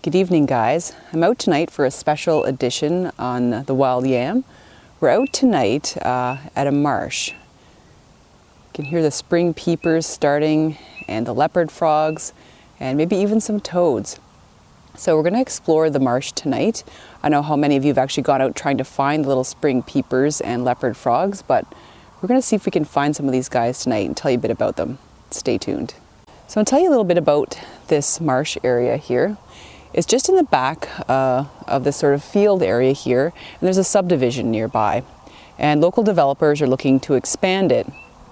Good evening, guys. I'm out tonight for a special edition on TheWildYam. We're out tonight at a marsh. You can hear the spring peepers starting and the leopard frogs and maybe even some toads. So we're going to explore the marsh tonight. I know how many of you have actually gone out trying to find the little spring peepers and leopard frogs, but we're going to see if we can find some of these guys tonight and tell you a bit about them. Stay tuned. So I'll tell you a little bit about this marsh area here. It's just in the back of this sort of field area here, and there's a subdivision nearby. And local developers are looking to expand it.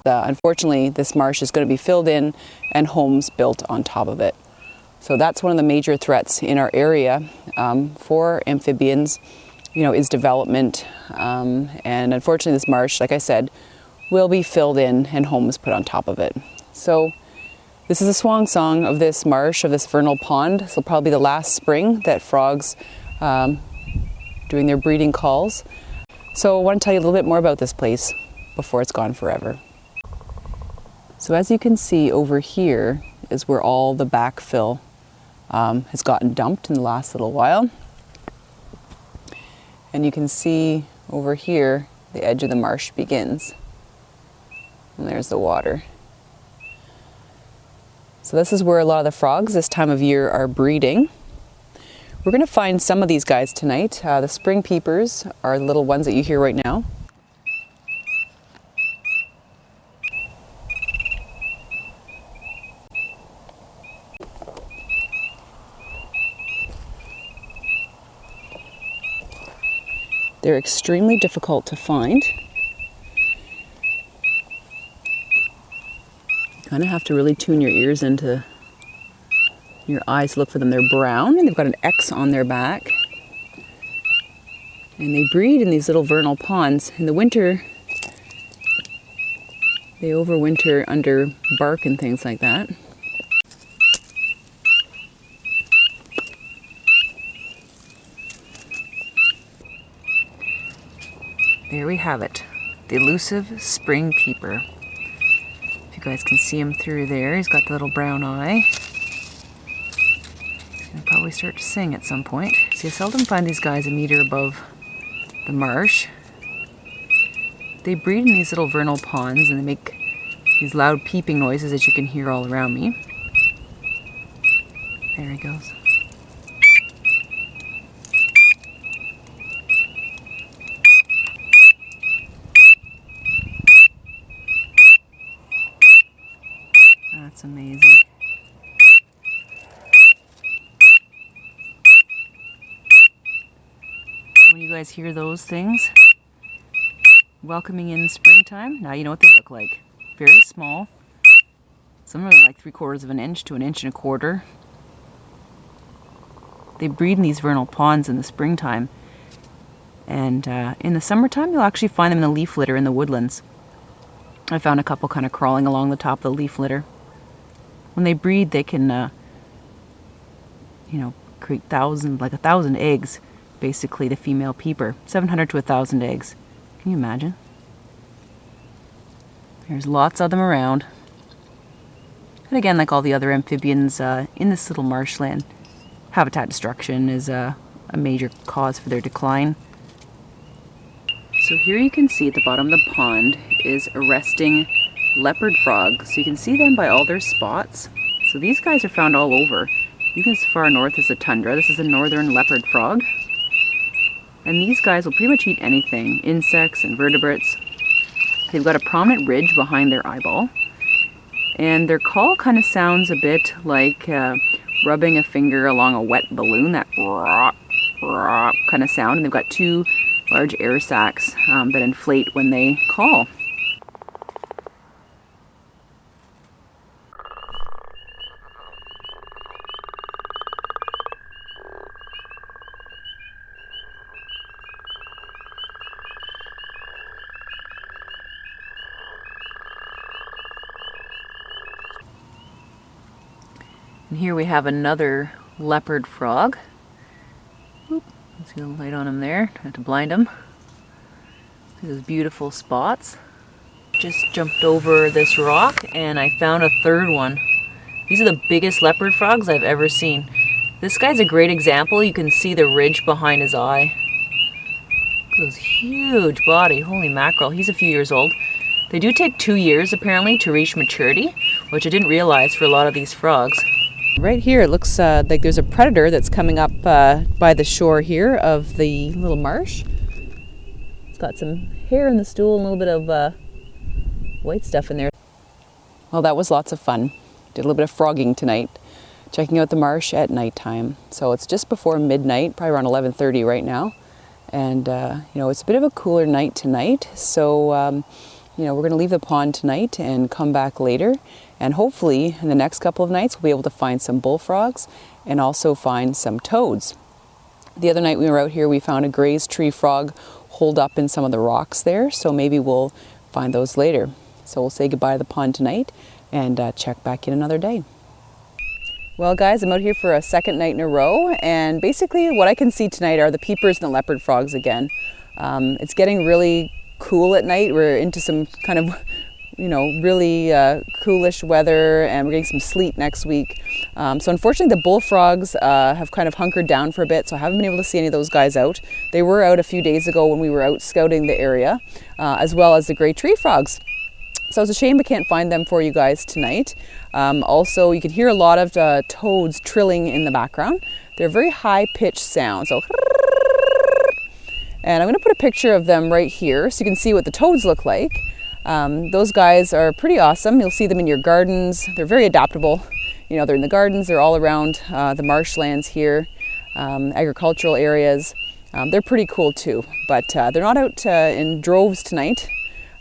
Unfortunately, this marsh is going to be filled in and homes built on top of it. So that's one of the major threats in our area for amphibians, is development. And unfortunately, this marsh, like I said, will be filled in and homes put on top of it. So this is a swan song of this marsh, of this vernal pond. This will probably be the last spring that frogs doing their breeding calls. So I want to tell you a little bit more about this place before it's gone forever. So as you can see over here is where all the backfill has gotten dumped in the last little while. And you can see over here the edge of the marsh begins. And there's the water. So this is where a lot of the frogs this time of year are breeding. We're going to find some of these guys tonight. The spring peepers are the little ones that you hear right now. They're extremely difficult to find. Kind of have to really tune your ears into your eyes to look for them. They're brown and they've got an X on their back. And they breed in these little vernal ponds. In the winter, they overwinter under bark and things like that. There we have it, the elusive spring peeper. You guys can see him through there. He's got the little brown eye. He's going to probably start to sing at some point. See, I seldom find these guys a meter above the marsh. They breed in these little vernal ponds and they make these loud peeping noises that you can hear all around me. There he goes. That's amazing. When you guys hear those things, welcoming in springtime, now you know what they look like. Very small. Some of them are like 3/4 of an inch to 1.25 inches. They breed in these vernal ponds in the springtime. And in the summertime, you'll actually find them in the leaf litter in the woodlands. I found a couple kind of crawling along the top of the leaf litter. When they breed, they can, create 1,000 eggs. Basically, the female peeper, 700 to 1,000 eggs. Can you imagine? There's lots of them around. And again, like all the other amphibians in this little marshland, habitat destruction is a major cause for their decline. So here you can see at the bottom of the pond is a resting leopard frog. So you can see them by all their spots. So these guys are found all over, even as far north as the tundra. This is a northern leopard frog. And these guys will pretty much eat anything, insects, invertebrates. They've got a prominent ridge behind their eyeball. And their call kind of sounds a bit like rubbing a finger along a wet balloon, that rock, rock kind of sound. And they've got two large air sacs that inflate when they call. And here we have another leopard frog. Oop, let's get a light on him there. I have to blind him. See those beautiful spots. Just jumped over this rock and I found a third one. These are the biggest leopard frogs I've ever seen. This guy's a great example. You can see the ridge behind his eye. Look at his huge body. Holy mackerel. He's a few years old. They do take 2 years apparently to reach maturity, which I didn't realize for a lot of these frogs. Right here it looks like there's a predator that's coming up by the shore here of the little marsh. It's got some hair in the stool and a little bit of white stuff in there. Well, that was lots of fun. Did a little bit of frogging tonight, checking out the marsh at nighttime. So it's just before midnight, probably around 11:30 right now. And you know, it's a bit of a cooler night tonight. So you know, we're going to leave the pond tonight and come back later. And hopefully in the next couple of nights, we'll be able to find some bullfrogs and also find some toads. The other night we were out here, we found a grazed tree frog holed up in some of the rocks there. So maybe we'll find those later. So we'll say goodbye to the pond tonight and check back in another day. Well guys, I'm out here for a second night in a row, and basically what I can see tonight are the peepers and the leopard frogs again. It's getting really cool at night. We're into some kind of, you know, really coolish weather, and we're getting some sleet next week. So unfortunately the bullfrogs have kind of hunkered down for a bit, so I haven't been able to see any of those guys out. They were out a few days ago when we were out scouting the area, as well as the gray tree frogs. So it's a shame we can't find them for you guys tonight. Also, you can hear a lot of toads trilling in the background. They're a very high-pitched sound. So, and I'm going to put a picture of them right here so you can see what the toads look like. Those guys are pretty awesome. You'll see them in your gardens. They're very adaptable. You know, they're in the gardens. They're all around the marshlands here, agricultural areas. They're pretty cool too, but they're not out in droves tonight.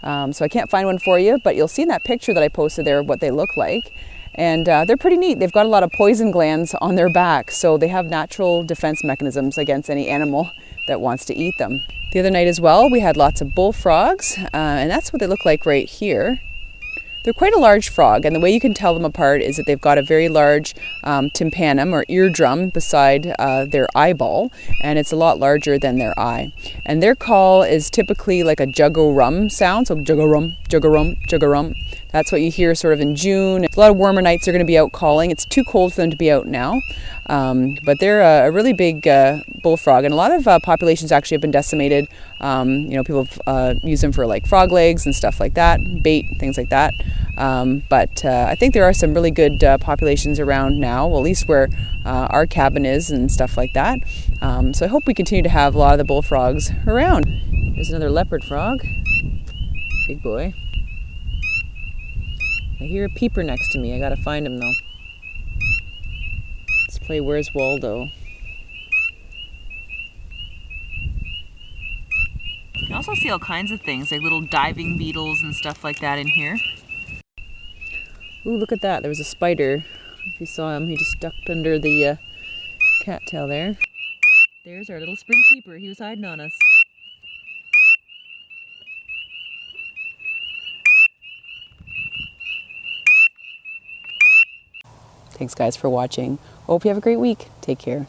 So I can't find one for you, but you'll see in that picture that I posted there what they look like. And they're pretty neat. They've got a lot of poison glands on their back, so they have natural defense mechanisms against any animal that wants to eat them. The other night as well, we had lots of bullfrogs, and that's what they look like right here. They're quite a large frog, and the way you can tell them apart is that they've got a very large tympanum or eardrum beside their eyeball, and it's a lot larger than their eye. And their call is typically like a juggo-rum sound, so juggo-rum, juggo-rum, juggo-rum. That's what you hear sort of in June. A lot of warmer nights they're going to be out calling. It's too cold for them to be out now. But they're a really big bullfrog, and a lot of populations actually have been decimated. You know, people use them for like frog legs and stuff like that, bait, things like that. But I think there are some really good populations around now, well, at least where our cabin is and stuff like that. So I hope we continue to have a lot of the bullfrogs around. There's another leopard frog. Big boy. I hear a peeper next to me. I gotta find him though. Let's play Where's Waldo. You can also see all kinds of things, like little diving beetles and stuff like that in here. Ooh, look at that. There was a spider. If you saw him, he just ducked under the cattail there. There's our little spring peeper. He was hiding on us. Thanks guys for watching. Hope you have a great week. Take care.